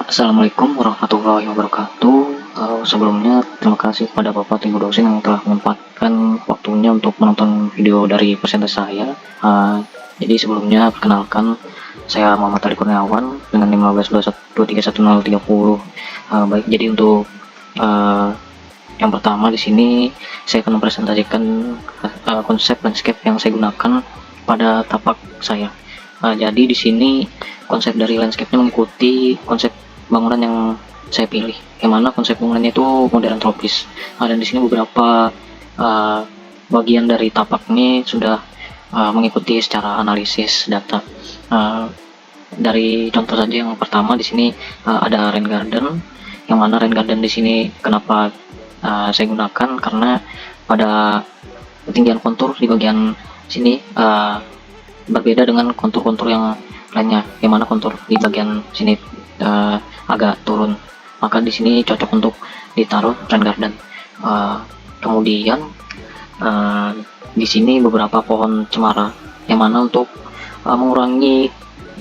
Assalamualaikum warahmatullahi wabarakatuh. Sebelumnya terima kasih kepada Bapak Ibu dosen yang telah menyempatkan waktunya untuk menonton video dari presentasi saya. Jadi sebelumnya perkenalkan, saya Muhammad Ali Kurniawan dengan 1521231030. Baik, jadi untuk yang pertama di sini saya akan mempresentasikan konsep landscape yang saya gunakan pada tapak saya. Jadi di sini konsep dari landscape-nya mengikuti konsep bangunan yang saya pilih, yang mana konsep bangunannya itu modern tropis. Dan di sini beberapa bagian dari tapak ini sudah mengikuti secara analisis data. Dari contoh saja yang pertama di sini ada rain garden, yang mana rain garden di sini kenapa saya gunakan karena pada ketinggian kontur di bagian sini berbeda dengan kontur-kontur yang lainnya, yang mana kontur di bagian sini agak turun, maka di sini cocok untuk ditaruh rain garden. Kemudian di sini beberapa pohon cemara, yang mana untuk mengurangi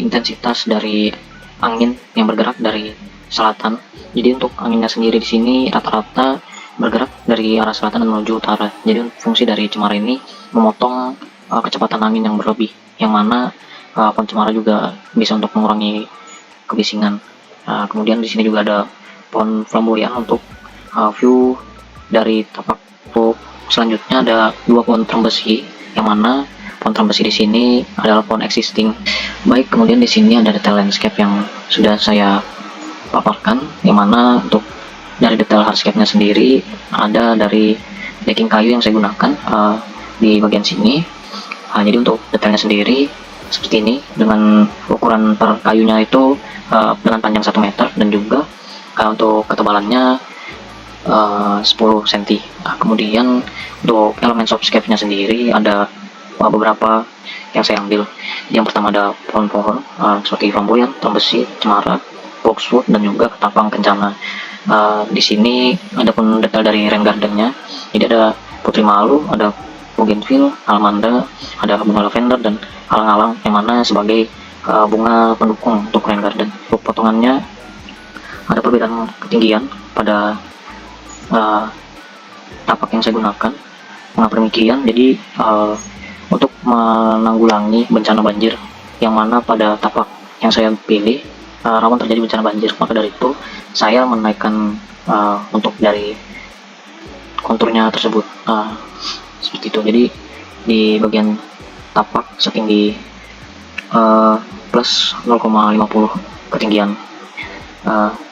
intensitas dari angin yang bergerak dari selatan. Jadi untuk anginnya sendiri di sini rata-rata bergerak dari arah selatan dan menuju utara. Jadi fungsi dari cemara ini memotong kecepatan angin yang berlebih, yang mana pohon cemara juga bisa untuk mengurangi kebisingan. Kemudian di sini juga ada pohon flamboyan untuk view dari tapak. Selanjutnya ada dua pohon trembesi, yang mana pohon trembesi di sini adalah pohon existing. Baik, kemudian di sini ada detail landscape yang sudah saya paparkan, yang mana untuk dari detail hardscape-nya sendiri ada dari decking kayu yang saya gunakan di bagian sini. Jadi untuk detailnya sendiri seperti ini, dengan ukuran per kayunya itu dengan panjang 1 meter, dan juga untuk ketebalannya 10 cm. Kemudian untuk elemen soundscape-nya sendiri ada beberapa yang saya ambil. Yang pertama ada pohon-pohon seperti flamboyan, trembesi, cemara, boxwood, dan juga ketapang kencana. Di sini ada pun detail dari rain garden-nya. Jadi ada putri malu, ada bougainville, alamanda, ada bunga lavender, dan alang-alang, yang mana sebagai bunga pendukung untuk rain garden. Untuk potongannya ada perbedaan ketinggian pada tapak yang saya gunakan. Mengapa demikian? Jadi untuk menanggulangi bencana banjir, yang mana pada tapak yang saya pilih rawan terjadi bencana banjir, maka dari itu saya menaikkan untuk dari konturnya tersebut seperti itu. Jadi di bagian tapak setinggi plus 0,50 ketinggian.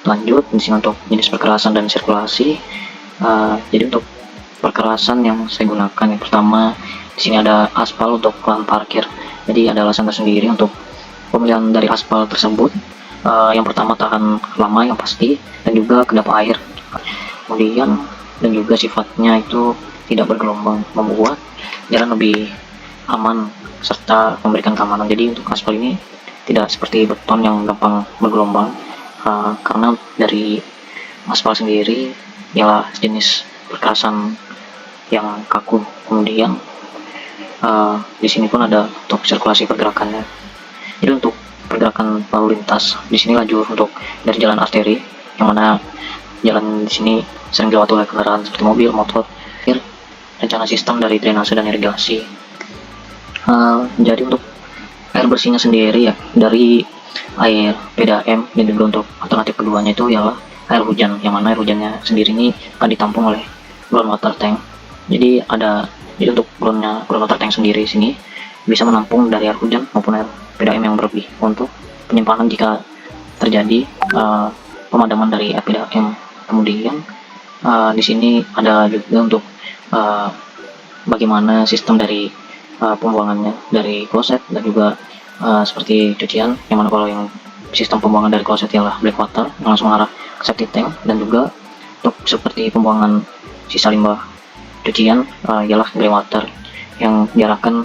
Lanjut di sini untuk jenis perkerasan dan sirkulasi. Jadi untuk perkerasan yang saya gunakan, yang pertama di sini ada aspal untuk lahan parkir. Jadi ada alasan tersendiri untuk pemilihan dari aspal tersebut. Yang pertama tahan lama yang pasti, dan juga kedap air. Kemudian dan juga sifatnya itu tidak bergelombang, membuat jalan lebih aman serta memberikan keamanan. Jadi untuk aspal ini tidak seperti beton yang gampang bergelombang, karena dari aspal sendiri ialah jenis perkerasan yang kaku. Kemudian di sini pun ada untuk sirkulasi pergerakannya. Jadi untuk pergerakan lalu lintas di sini lajur untuk dari jalan arteri, yang mana jalan di sini sering dilewati oleh kendaraan seperti mobil, motor. Rencana sistem dari drainase dan irigasi. Jadi untuk air bersihnya sendiri ya dari air PDAM, dan juga untuk alternatif keduanya itu ialah air hujan, yang mana air hujannya sendiri ini akan ditampung oleh groundwater tank. Jadi untuk groundwater tank sendiri sini bisa menampung dari air hujan maupun air PDAM yang berlebih untuk penyimpanan jika terjadi pemadaman dari air PDAM. Kemudian di sini ada juga untuk bagaimana sistem dari pembuangannya dari kloset, dan juga seperti cucian, yang mana kalau yang sistem pembuangan dari kloset ialah black water yang langsung arah ke septic tank, dan juga untuk seperti pembuangan sisa limbah cucian ialah grey water yang diarahkan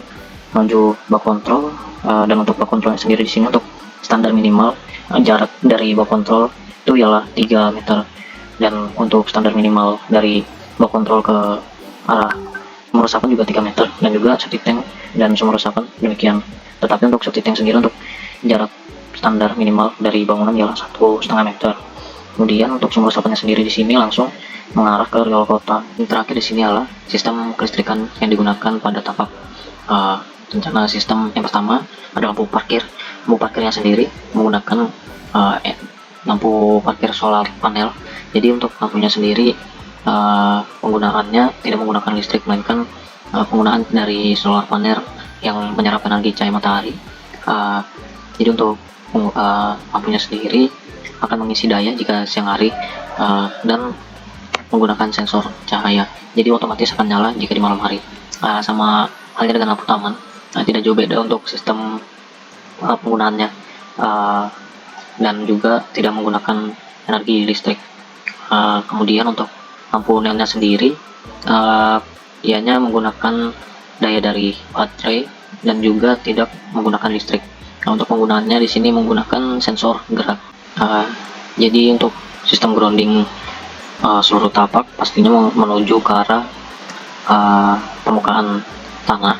menuju bak kontrol. Dan untuk bak kontrolnya sendiri di sini untuk standar minimal jarak dari bak kontrol itu ialah 3 meter, dan untuk standar minimal dari bak kontrol ke arah sumur resapan juga 3 meter, dan juga septic tank dan sumur resapan demikian. Tetapi untuk septic tank sendiri untuk jarak standar minimal dari bangunan ialah 1,5 meter. Kemudian untuk sumber resapannya sendiri di sini langsung mengarah ke rel kota. Yang terakhir di sini adalah sistem kelistrikan yang digunakan pada tapak. Rencana sistem yang pertama ada lampu parkir. Lampu parkirnya sendiri menggunakan lampu parkir solar panel. Jadi untuk lampunya sendiri penggunaannya tidak menggunakan listrik, melainkan penggunaan dari solar panel yang menyerap energi cahaya matahari. Jadi untuk lampunya sendiri akan mengisi daya jika siang hari dan menggunakan sensor cahaya, jadi otomatis akan nyala jika di malam hari. Sama halnya dengan lampu taman, tidak jauh beda untuk sistem penggunaannya, dan juga tidak menggunakan energi listrik. Kemudian untuk lampu neonnya sendiri ianya menggunakan daya dari baterai dan juga tidak menggunakan listrik. Untuk penggunaannya di sini menggunakan sensor gerak. Jadi untuk sistem grounding seluruh tapak pastinya menuju ke arah permukaan tanah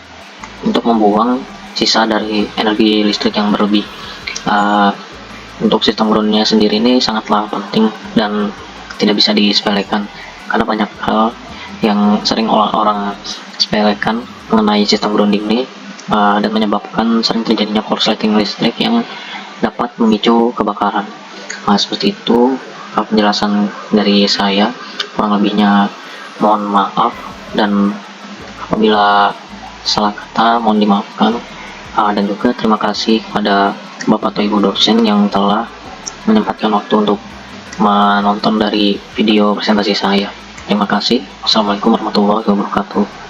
untuk membuang sisa dari energi listrik yang berlebih. Untuk sistem groundingnya sendiri ini sangatlah penting dan tidak bisa disepelekan, karena banyak hal yang sering orang sepelekan mengenai sistem grounding ini dan menyebabkan sering terjadinya korsleting listrik yang dapat memicu kebakaran. Seperti itu penjelasan dari saya, kurang lebihnya mohon maaf, dan apabila salah kata mohon dimaafkan. Dan juga terima kasih kepada Bapak atau Ibu dosen yang telah menyempatkan waktu untuk menonton dari video presentasi saya. Terima kasih. Wassalamualaikum warahmatullahi wabarakatuh.